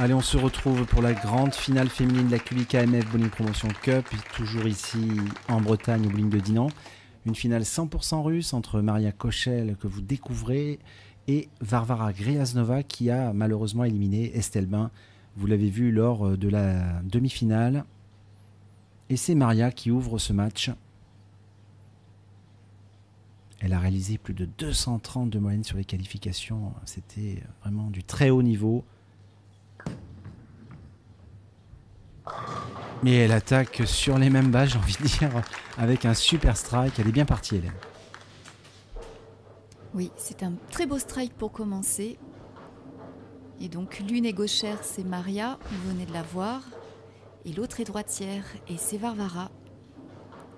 Allez, on se retrouve pour la grande finale féminine de la QBKMF Bowling Promotion Cup, toujours ici en Bretagne au bowling de Dinan. Une finale 100% russe entre Maria Kochel, que vous découvrez, et Varvara Gryaznova, qui a malheureusement éliminé Estelle Bain. Vous l'avez vu lors de la demi-finale. Et c'est Maria qui ouvre ce match. Elle a réalisé plus de 230 de moyenne sur les qualifications. C'était vraiment du très haut niveau. Mais elle attaque sur les mêmes bases, j'ai envie de dire, avec un super strike. Elle est bien partie, Hélène. Oui, c'est un très beau strike pour commencer. Et donc l'une est gauchère, c'est Maria, vous venez de la voir. Et l'autre est droitière, et c'est Varvara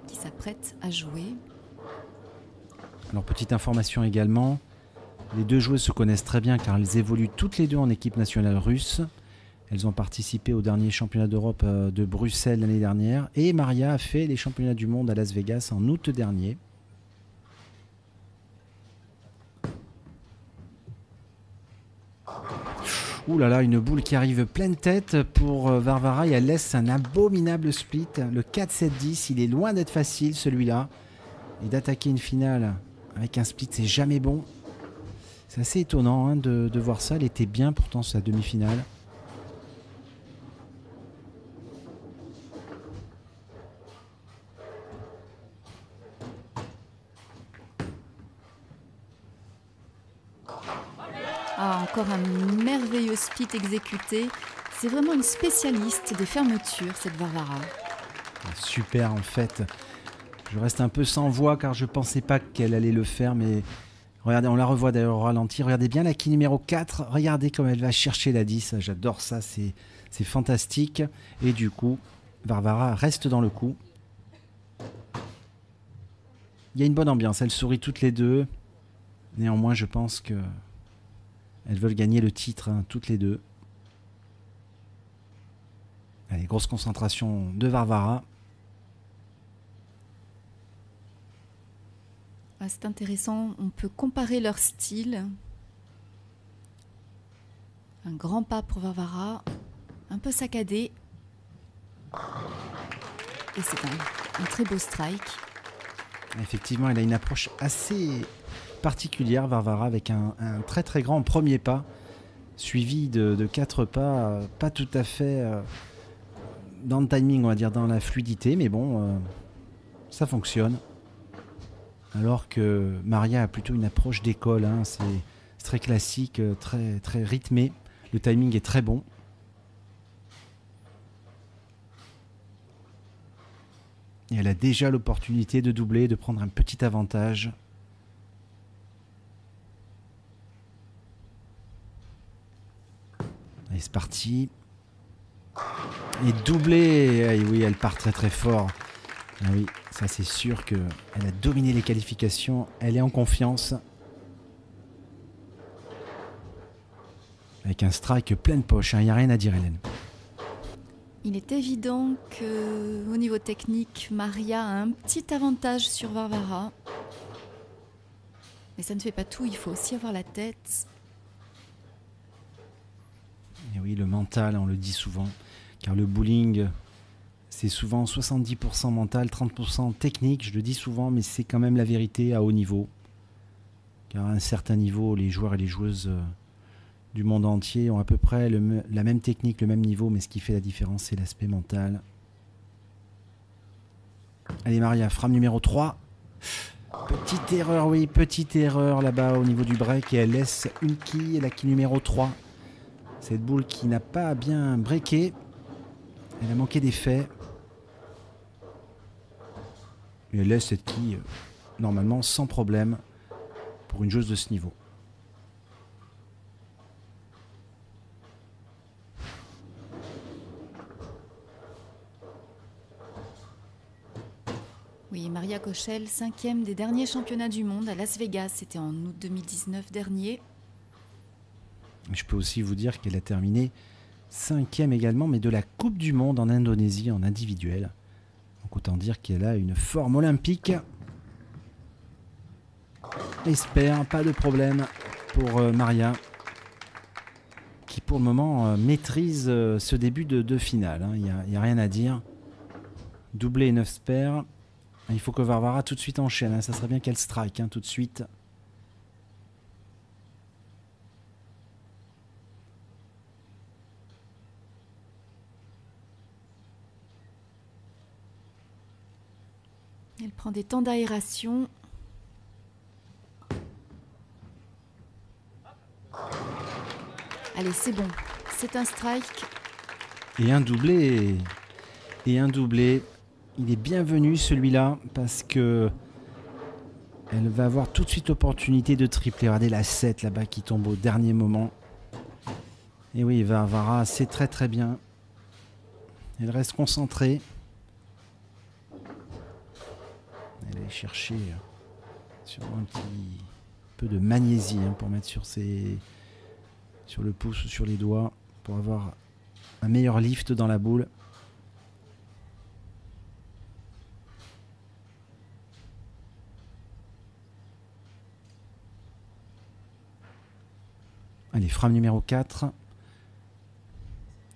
qui s'apprête à jouer. Alors, petite information également, les deux joueuses se connaissent très bien car elles évoluent toutes les deux en équipe nationale russe. Elles ont participé au dernier championnat d'Europe de Bruxelles l'année dernière. Et Maria a fait les championnats du monde à Las Vegas en août dernier. Ouh là là, une boule qui arrive pleine tête pour Varvara et elle laisse un abominable split. Le 4-7-10, il est loin d'être facile celui-là. Et d'attaquer une finale avec un split, c'est jamais bon. C'est assez étonnant hein, de voir ça. Elle était bien pourtant sa demi-finale. Ah, encore un merveilleux split exécuté. C'est vraiment une spécialiste des fermetures, cette Varvara. Super en fait. Je reste un peu sans voix car je pensais pas qu'elle allait le faire. Mais regardez, on la revoit d'ailleurs au ralenti. Regardez bien la quille numéro 4. Regardez comme elle va chercher la 10. J'adore ça, c'est fantastique. Et du coup, Varvara reste dans le coup. Il y a une bonne ambiance. Elles sourient toutes les deux. Néanmoins, je pense que elles veulent gagner le titre, hein, toutes les deux. Allez, grosse concentration de Varvara. Ah, c'est intéressant, on peut comparer leur style. Un grand pas pour Varvara, un peu saccadé. Et c'est un très beau strike. Effectivement, elle a une approche assez particulière, Varvara, avec un très très grand premier pas, suivi de 4 pas, pas tout à fait dans le timing, on va dire, dans la fluidité, mais bon, ça fonctionne. Alors que Maria a plutôt une approche d'école, hein, c'est très classique, très, très rythmé, le timing est très bon. Et elle a déjà l'opportunité de doubler, de prendre un petit avantage. Allez, c'est parti. Et doublé. Et oui, elle part très très fort. Ah oui, ça c'est sûr qu'elle a dominé les qualifications. Elle est en confiance. Avec un strike pleine poche. Il n'y a rien à dire, Hélène. Il est évident qu'au niveau technique, Maria a un petit avantage sur Varvara. Mais ça ne fait pas tout, il faut aussi avoir la tête. Et oui, le mental, on le dit souvent, car le bowling, c'est souvent 70% mental, 30% technique, je le dis souvent, mais c'est quand même la vérité à haut niveau. Car à un certain niveau, les joueurs et les joueuses du monde entier ont à peu près la même technique, le même niveau, mais ce qui fait la différence, c'est l'aspect mental. Allez Maria, frame numéro 3. Petite erreur, oui, petite erreur là-bas au niveau du break, et elle laisse une quille, la quille numéro 3. Cette boule qui n'a pas bien breaké. Elle a manqué d'effet. Et elle laisse cette quille normalement sans problème pour une joueuse de ce niveau. Oui, Maria Kochel, 5e des derniers championnats du monde à Las Vegas. C'était en août 2019 dernier. Je peux aussi vous dire qu'elle a terminé 5e également, mais de la Coupe du Monde en Indonésie en individuel. Donc autant dire qu'elle a une forme olympique. Espère, pas de problème pour Maria, qui pour le moment maîtrise ce début de finale. Il n'y a rien à dire. Doublé et 9 spares. Il faut que Varvara tout de suite enchaîne. Ça serait bien qu'elle strike tout de suite. Elle prend des temps d'aération. Allez, c'est bon. C'est un strike. Et un doublé. Et un doublé. Il est bienvenu celui-là parce que elle va avoir tout de suite l'opportunité de tripler. Regardez la 7 là-bas qui tombe au dernier moment. Et oui, Varvara, c'est très très bien. Elle reste concentrée. Elle est chercher sur un petit peu de magnésie pour mettre sur le pouce ou sur les doigts pour avoir un meilleur lift dans la boule. Allez, frame numéro 4.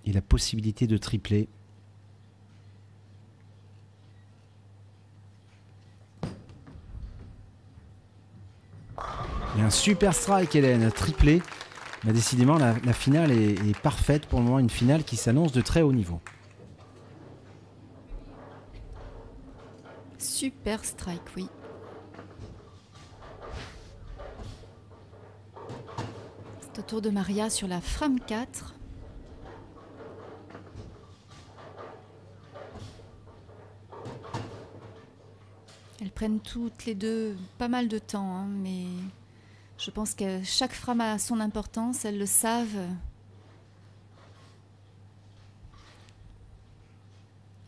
Et la possibilité de tripler. Et un super strike, Hélène, triplé. Mais décidément, la finale est parfaite pour le moment. Une finale qui s'annonce de très haut niveau. Super strike, oui. C'est au tour de Maria sur la frame 4. Elles prennent toutes les deux pas mal de temps, mais je pense que chaque frame a son importance, elles le savent.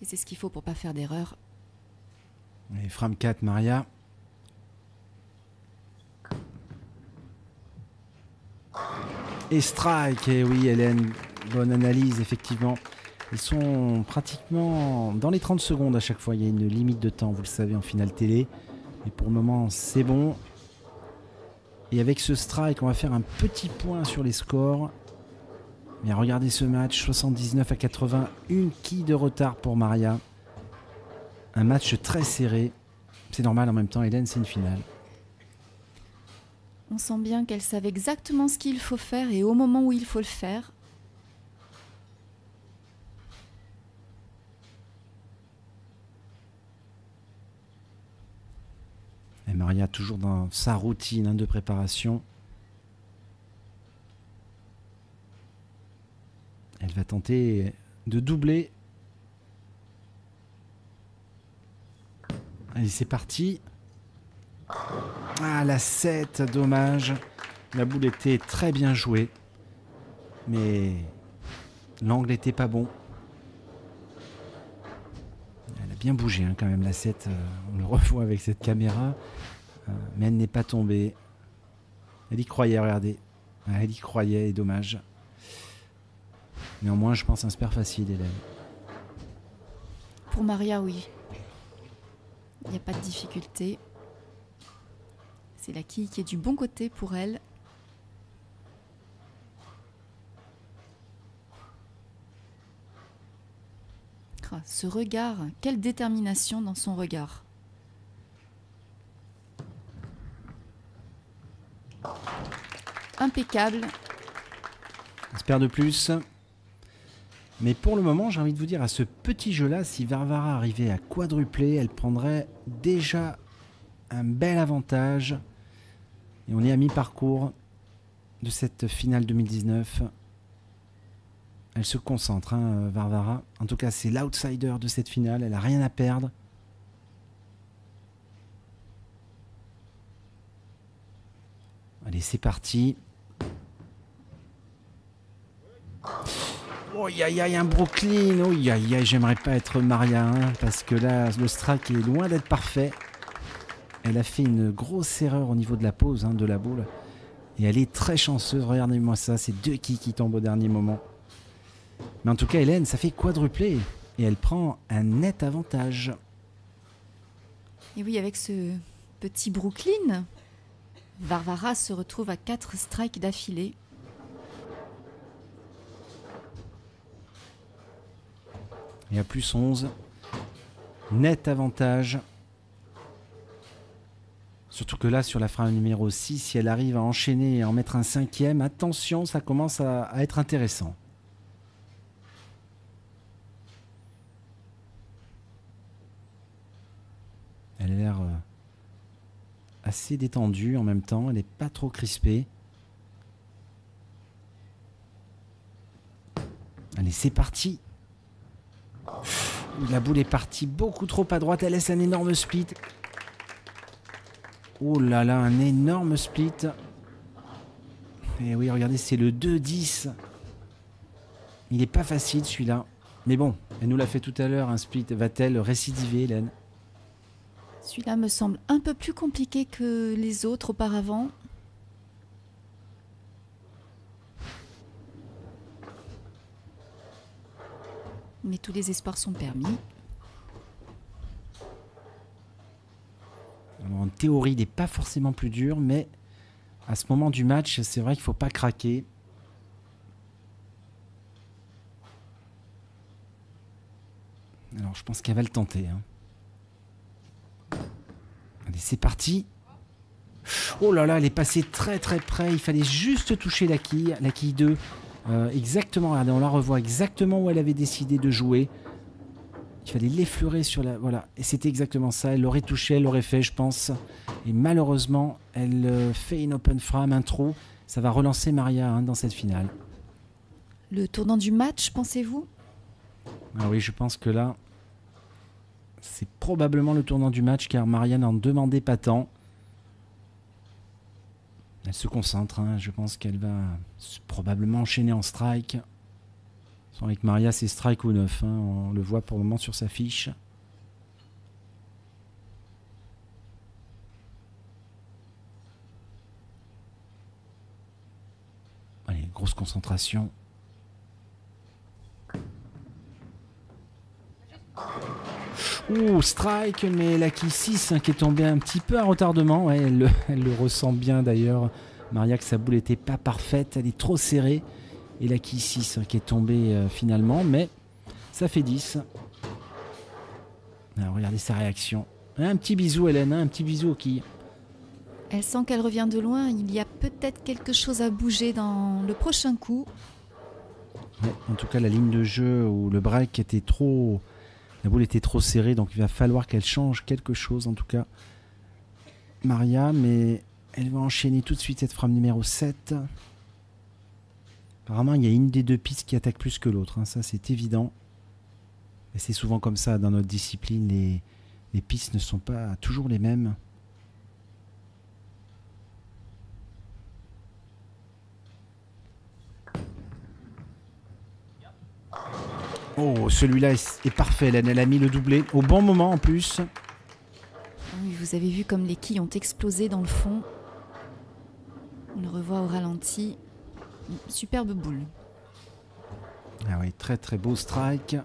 Et c'est ce qu'il faut pour pas faire d'erreur. Et frame 4, Maria. Et strike, et oui Hélène, bonne analyse effectivement. Ils sont pratiquement dans les 30 secondes à chaque fois. Il y a une limite de temps, vous le savez, en finale télé. Et pour le moment, c'est bon. Et avec ce strike, on va faire un petit point sur les scores. Mais regardez ce match, 79 à 80, une quille de retard pour Maria. Un match très serré. C'est normal en même temps, Hélène, c'est une finale. On sent bien qu'elles savent exactement ce qu'il faut faire et au moment où il faut le faire. Et Maria toujours dans sa routine de préparation. Elle va tenter de doubler. Allez, c'est parti. Ah, la 7, dommage. La boule était très bien jouée. Mais l'angle n'était pas bon. Elle a bien bougé quand même, la 7. On le revoit avec cette caméra. Mais elle n'est pas tombée. Elle y croyait, regardez. Elle y croyait, et dommage. Néanmoins, je pense un spare facile, Hélène. Pour Maria, oui. Il n'y a pas de difficulté. C'est la quille qui est du bon côté pour elle. Ah, ce regard, quelle détermination dans son regard. Impeccable. Un spare de plus. Mais pour le moment, j'ai envie de vous dire, à ce petit jeu-là, si Varvara arrivait à quadrupler, elle prendrait déjà un bel avantage. Et on est à mi-parcours de cette finale 2019. Elle se concentre, Varvara. En tout cas, c'est l'outsider de cette finale. Elle n'a rien à perdre. Allez, c'est parti. Oh, aïe, aïe, un Brooklyn. Oh, aïe, aïe, j'aimerais pas être Maria, parce que là, le strike est loin d'être parfait. Elle a fait une grosse erreur au niveau de la pose de la boule. Et elle est très chanceuse. Regardez-moi ça, c'est deux quilles qui tombent au dernier moment. Mais en tout cas, Hélène, ça fait quadruplé. Et elle prend un net avantage. Et oui, avec ce petit Brooklyn, Varvara se retrouve à 4 strikes d'affilée. Et à plus 11. Net avantage. Surtout que là, sur la frame numéro 6, si elle arrive à enchaîner et à en mettre un 5e, attention, ça commence à être intéressant. Elle a l'air assez détendue en même temps. Elle n'est pas trop crispée. Allez, c'est parti. La boule est partie beaucoup trop à droite. Elle laisse un énorme split. Oh là là, un énorme split. Et oui, regardez, c'est le 2-10. Il n'est pas facile celui-là. Mais bon, elle nous l'a fait tout à l'heure, un split. Va-t-elle récidiver, Hélène? Celui-là me semble un peu plus compliqué que les autres auparavant. Mais tous les espoirs sont permis. Alors, en théorie, il n'est pas forcément plus dur, mais à ce moment du match, c'est vrai qu'il ne faut pas craquer. Alors, je pense qu'elle va le tenter. Allez, c'est parti. Oh là là, elle est passée très très près. Il fallait juste toucher la quille 2. Exactement, regardez, on la revoit exactement où elle avait décidé de jouer. Il fallait l'effleurer sur la... Voilà, et c'était exactement ça. Elle l'aurait touché, elle l'aurait fait, je pense. Et malheureusement, elle fait une open frame, un trou. Ça va relancer Maria dans cette finale. Le tournant du match, pensez-vous? Ah oui, je pense que là, c'est probablement le tournant du match, car Maria n'en demandait pas tant. Elle se concentre, je pense qu'elle va probablement enchaîner en strike. Avec Maria, c'est strike ou 9, on le voit pour le moment sur sa fiche. Allez, grosse concentration. Ouh, strike, mais la quille 6 qui est tombée un petit peu à retardement. Ouais, elle le ressent bien d'ailleurs. Maria, que sa boule n'était pas parfaite, elle est trop serrée. Et la quille 6 qui est tombée finalement, mais ça fait 10. Alors, regardez sa réaction. Un petit bisou, Hélène, un petit bisou aux quilles. Elle sent qu'elle revient de loin. Il y a peut-être quelque chose à bouger dans le prochain coup. Ouais, en tout cas, la ligne de jeu ou le break était trop... La boule était trop serrée, donc il va falloir qu'elle change quelque chose, en tout cas. Maria, mais elle va enchaîner tout de suite cette frame numéro 7. Apparemment, il y a une des deux pistes qui attaque plus que l'autre, ça c'est évident. Et c'est souvent comme ça dans notre discipline, les pistes ne sont pas toujours les mêmes. Oh, celui-là est parfait, elle a mis le doublé au bon moment en plus. Oui, vous avez vu comme les quilles ont explosé dans le fond. On le revoit au ralenti. Superbe boule. Ah oui, très très beau strike.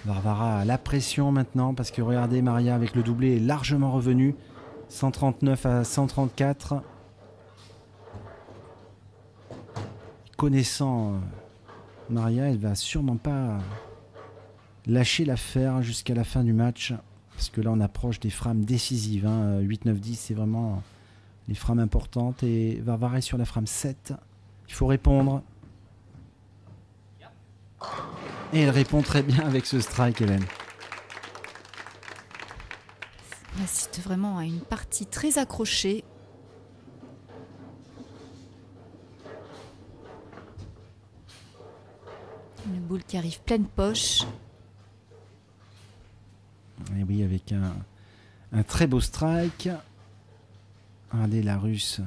Varvara a la pression maintenant parce que regardez, Maria avec le doublé est largement revenu. 139 à 134. Connaissant Maria, elle va sûrement pas lâcher l'affaire jusqu'à la fin du match. Parce que là on approche des frames décisives. 8, 9, 10 c'est vraiment les frames importantes. Et Varvara est sur la frame 7. Il faut répondre. Et elle répond très bien avec ce strike, Hélène. On assiste vraiment à une partie très accrochée. Une boule qui arrive pleine poche. Et oui, avec un très beau strike. Regardez la Russe.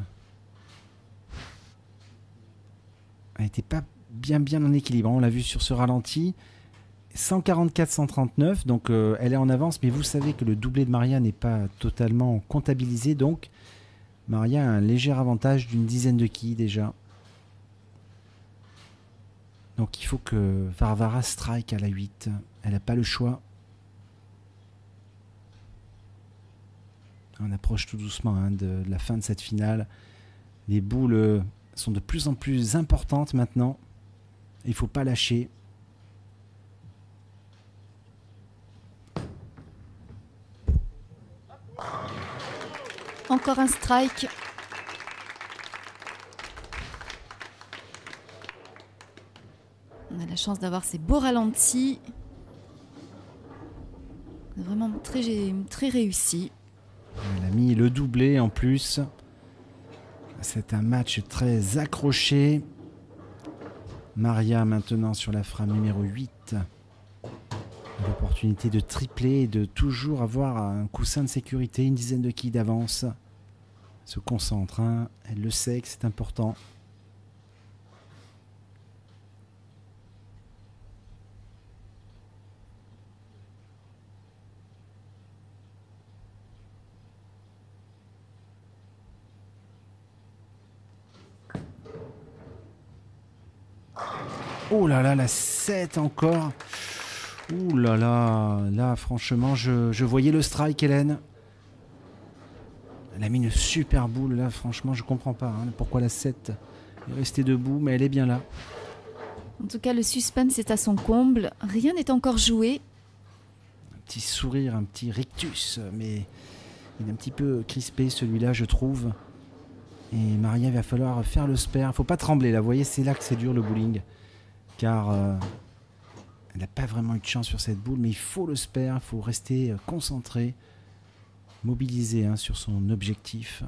Elle n'était pas bien en équilibre. On l'a vu sur ce ralenti. 144-139, donc elle est en avance, mais vous savez que le doublé de Maria n'est pas totalement comptabilisé, donc Maria a un léger avantage d'une dizaine de quilles déjà. Donc il faut que Varvara strike à la 8. Elle n'a pas le choix. On approche tout doucement de la fin de cette finale. Les boules sont de plus en plus importantes maintenant. Il ne faut pas lâcher. Encore un strike. On a la chance d'avoir ces beaux ralentis. Vraiment très réussi. Elle a mis le doublé en plus. C'est un match très accroché. Maria maintenant sur la frame numéro 8. L'opportunité de tripler et de toujours avoir un coussin de sécurité, une dizaine de quilles d'avance. Se concentre, hein. Elle le sait que c'est important. Oh là là, la 7 encore. Ouh là là, là franchement, je voyais le strike, Hélène. Elle a mis une super boule, là franchement, je comprends pas hein, pourquoi la 7 est restée debout, mais elle est bien là. En tout cas, le suspense est à son comble. Rien n'est encore joué. Un petit sourire, un petit rictus, mais il est un petit peu crispé celui-là, je trouve. Et Maria, il va falloir faire le spare. Il faut pas trembler là, vous voyez, c'est là que c'est dur le bowling. Car elle n'a pas vraiment eu de chance sur cette boule, mais il faut le spare, il faut rester concentré, mobilisé hein, sur son objectif.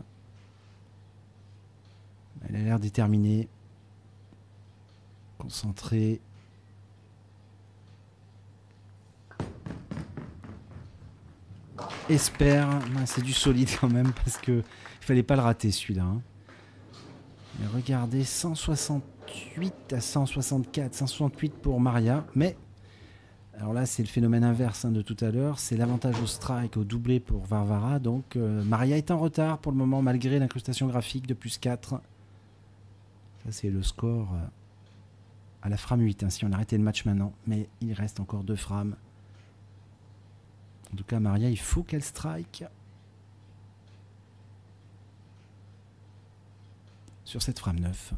Elle a l'air déterminée, concentrée. Espère, c'est du solide quand même parce que il fallait pas le rater celui-là. Hein. Et regardez, 168 à 164, 168 pour Maria, mais alors là c'est le phénomène inverse hein, de tout à l'heure, c'est l'avantage au strike, au doublé pour Varvara, donc Maria est en retard pour le moment malgré l'incrustation graphique de plus 4. Ça c'est le score à la frame 8, hein, si on arrêtait le match maintenant, mais il reste encore 2 frames. En tout cas Maria, il faut qu'elle strike sur cette frame 9.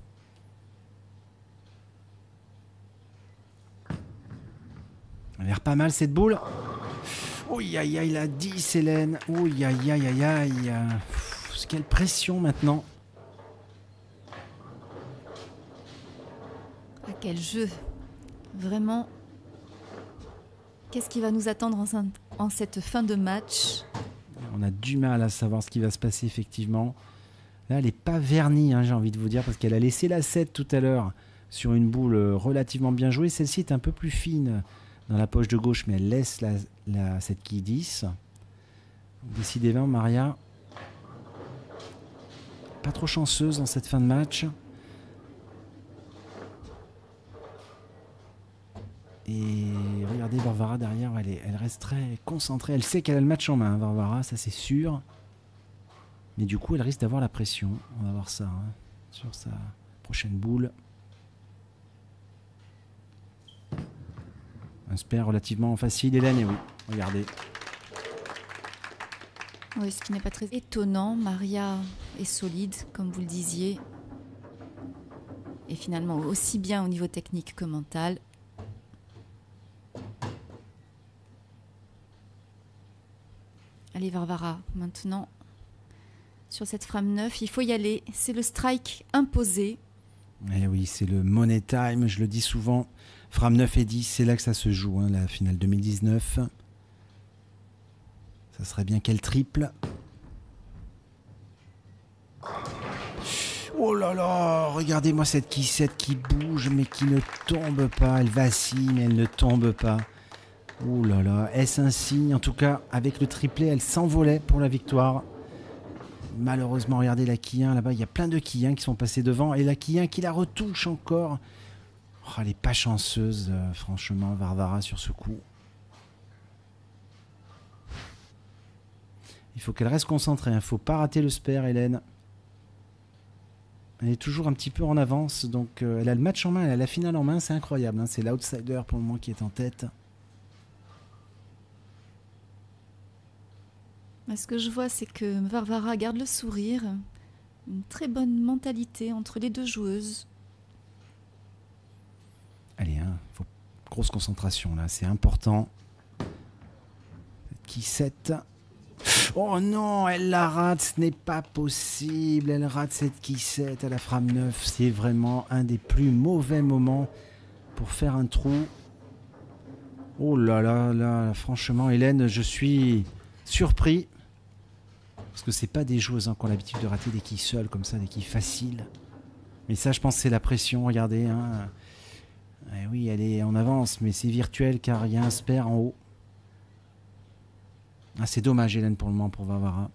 Elle a l'air pas mal cette boule. Ouh aïe aïe la 10 Hélène. Ouh aïe aïe aïe aïe. Quelle pression maintenant. Ah, quel jeu. Vraiment. Qu'est-ce qui va nous attendre en cette fin de match? On a du mal à savoir ce qui va se passer effectivement. Là, elle n'est pas vernie, hein, j'ai envie de vous dire, parce qu'elle a laissé la 7 tout à l'heure sur une boule relativement bien jouée. Celle-ci est un peu plus fine dans la poche de gauche, mais elle laisse cette quille 10. Décidément, Maria, pas trop chanceuse dans cette fin de match. Et regardez Varvara derrière, elle reste très concentrée. Elle sait qu'elle a le match en main, hein, Varvara, ça c'est sûr. Mais du coup, elle risque d'avoir la pression. On va voir ça hein, sur sa prochaine boule. Un spare relativement facile, Hélène, et oui, regardez. Oui, ce qui n'est pas très étonnant. Maria est solide, comme vous le disiez. Et finalement, aussi bien au niveau technique que mental. Allez, Varvara, maintenant... Sur cette frame 9, il faut y aller. C'est le strike imposé. Eh oui, c'est le money time, je le dis souvent. Frame 9 et 10, c'est là que ça se joue, hein, la finale 2019. Ça serait bien qu'elle triple. Oh là là, regardez-moi cette quille 7 qui bouge, mais qui ne tombe pas. Elle vacille, mais elle ne tombe pas. Oh là là, est-ce un signe? En tout cas, avec le triplé, elle s'envolait pour la victoire. Malheureusement, regardez la quille 1 là-bas, il y a plein de quilles 1 qui sont passés devant et la quille 1 qui la retouche encore. Oh, elle n'est pas chanceuse, franchement, Varvara sur ce coup. Il faut qu'elle reste concentrée, il ne faut pas rater le spare, Hélène. Elle est toujours un petit peu en avance, donc elle a le match en main, elle a la finale en main, c'est incroyable. Hein, c'est l'outsider pour le moment qui est en tête. Ce que je vois, c'est que Varvara garde le sourire. Une très bonne mentalité entre les deux joueuses. Allez, hein, grosse concentration là, c'est important. Qui 7. Oh non, elle la rate, ce n'est pas possible. Elle rate cette quissette à la frame 9. C'est vraiment un des plus mauvais moments pour faire un trou. Oh là là là, franchement Hélène, je suis surpris. Parce que c'est pas des joueuses qui ont l'habitude de rater des quilles seules comme ça, des quilles faciles. Mais ça, je pense que c'est la pression, regardez. Hein. Eh oui, elle est en avance, mais c'est virtuel car il y a un spare en haut. Ah, c'est dommage Hélène pour le moment pour Varvara.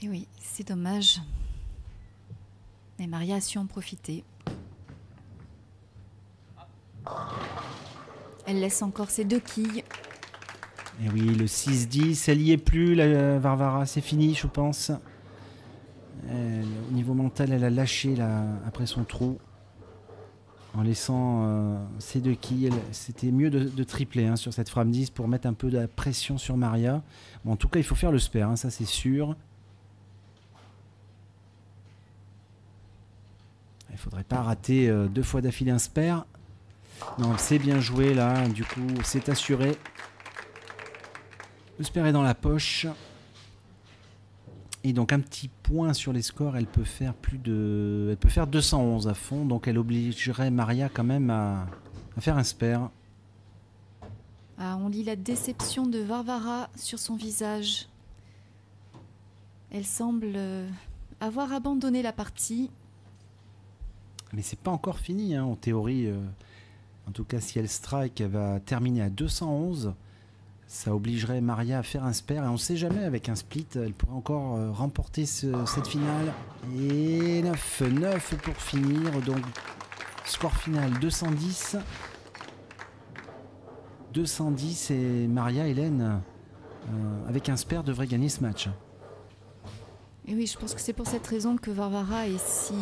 Et oui, c'est dommage. Mais Maria a su en profiter. Elle laisse encore ses 2 quilles. Et oui, le 6-10, elle y est plus, la Varvara, c'est fini, je pense. Au niveau mental, elle a lâché là, après son trou. En laissant ses 2 quilles. C'était mieux de tripler hein, sur cette frame 10 pour mettre un peu de la pression sur Maria. Bon, en tout cas, il faut faire le spare, hein, ça c'est sûr. Il ne faudrait pas rater 2 fois d'affilée un spare. Non, c'est bien joué là, du coup, c'est assuré. Le spare est dans la poche. Et donc un petit point sur les scores, elle peut faire elle peut faire 211 à fond, donc elle obligerait Maria quand même à faire un spare. Ah, on lit la déception de Varvara sur son visage. Elle semble avoir abandonné la partie. Mais c'est pas encore fini, hein, en théorie. En tout cas, si elle strike, elle va terminer à 211. Ça obligerait Maria à faire un spare. Et on ne sait jamais, avec un split, elle pourrait encore remporter cette finale. Et 9 pour finir. Donc, score final 210. 210 et Maria, Hélène, avec un spare, devrait gagner ce match. Et oui, je pense que c'est pour cette raison que Varvara est si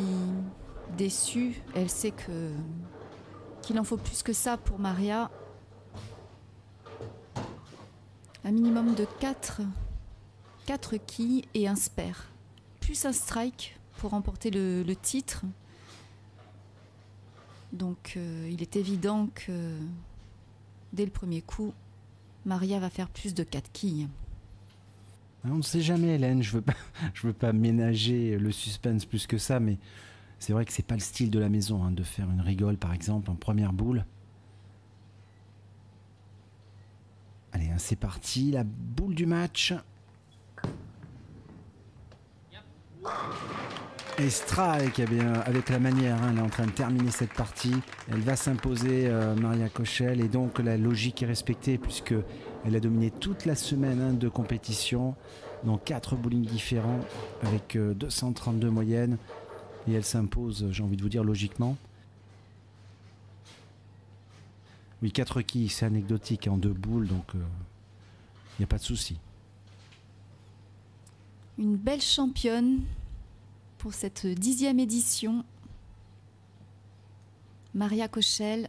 déçue. Elle sait qu'il en faut plus que ça pour Maria. Un minimum de 4 quilles et un spare. Plus un strike pour remporter le titre. Donc il est évident que dès le premier coup, Maria va faire plus de 4 quilles. On ne sait jamais Hélène, je veux pas ménager le suspense plus que ça, mais c'est vrai que c'est pas le style de la maison hein, de faire une rigole par exemple en première boule. Allez, hein, c'est parti, la boule du match. Et strike, eh bien, avec la manière, hein, elle est en train de terminer cette partie. Elle va s'imposer, Maria Kochel, et donc la logique est respectée puisque elle a dominé toute la semaine hein, de compétition, dans 4 bowling différents avec 232 moyennes. Et elle s'impose, j'ai envie de vous dire, logiquement. Oui, 4 quilles, c'est anecdotique en 2 boules, donc il n'y a pas de souci. Une belle championne pour cette 10e édition. Maria Kochel,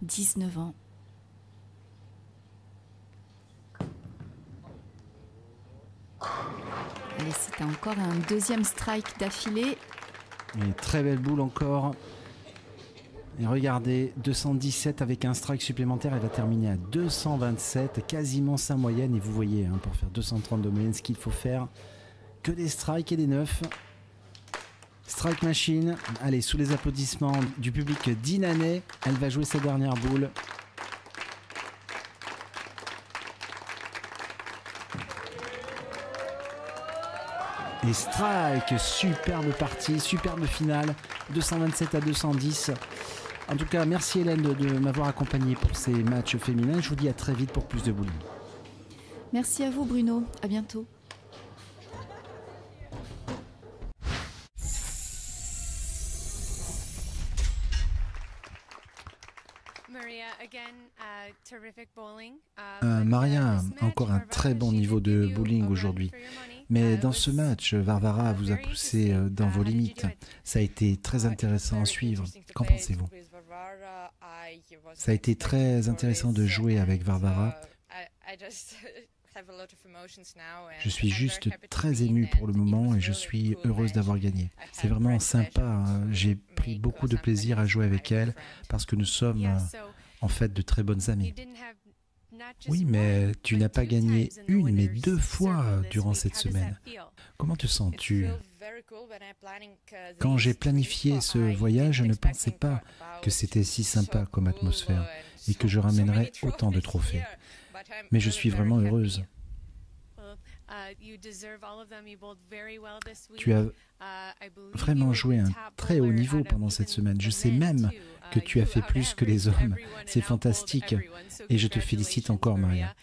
19 ans. Allez, c'est encore un 2e strike d'affilée. Une très belle boule encore. Et regardez, 217 avec un strike supplémentaire, elle va terminer à 227, quasiment sa moyenne. Et vous voyez, hein, pour faire 232 moyenne, ce qu'il faut faire, que des strikes et des 9. Strike machine, allez, sous les applaudissements du public d'Inané, elle va jouer sa dernière boule. Et strike, superbe partie, superbe finale, 227 à 210. En tout cas, merci Hélène de m'avoir accompagné pour ces matchs féminins. Je vous dis à très vite pour plus de bowling. Merci à vous Bruno, à bientôt. Maria a encore un très bon niveau de bowling aujourd'hui. Mais dans ce match, Varvara vous a poussé dans vos limites. Ça a été très intéressant à suivre. Qu'en pensez-vous? Ça a été très intéressant de jouer avec Varvara. Je suis juste très émue pour le moment et je suis heureuse d'avoir gagné. C'est vraiment sympa. J'ai pris beaucoup de plaisir à jouer avec elle parce que nous sommes en fait de très bonnes années. Oui, mais tu n'as pas gagné une, mais 2 fois durant cette semaine. Comment te sens-tu? Quand j'ai planifié ce voyage, je ne pensais pas que c'était si sympa comme atmosphère et que je ramènerais autant de trophées. Mais je suis vraiment heureuse. Tu as vraiment joué un très haut niveau pendant cette semaine. Je sais même que tu as fait plus que les hommes. C'est fantastique. Et je te félicite encore, Maria.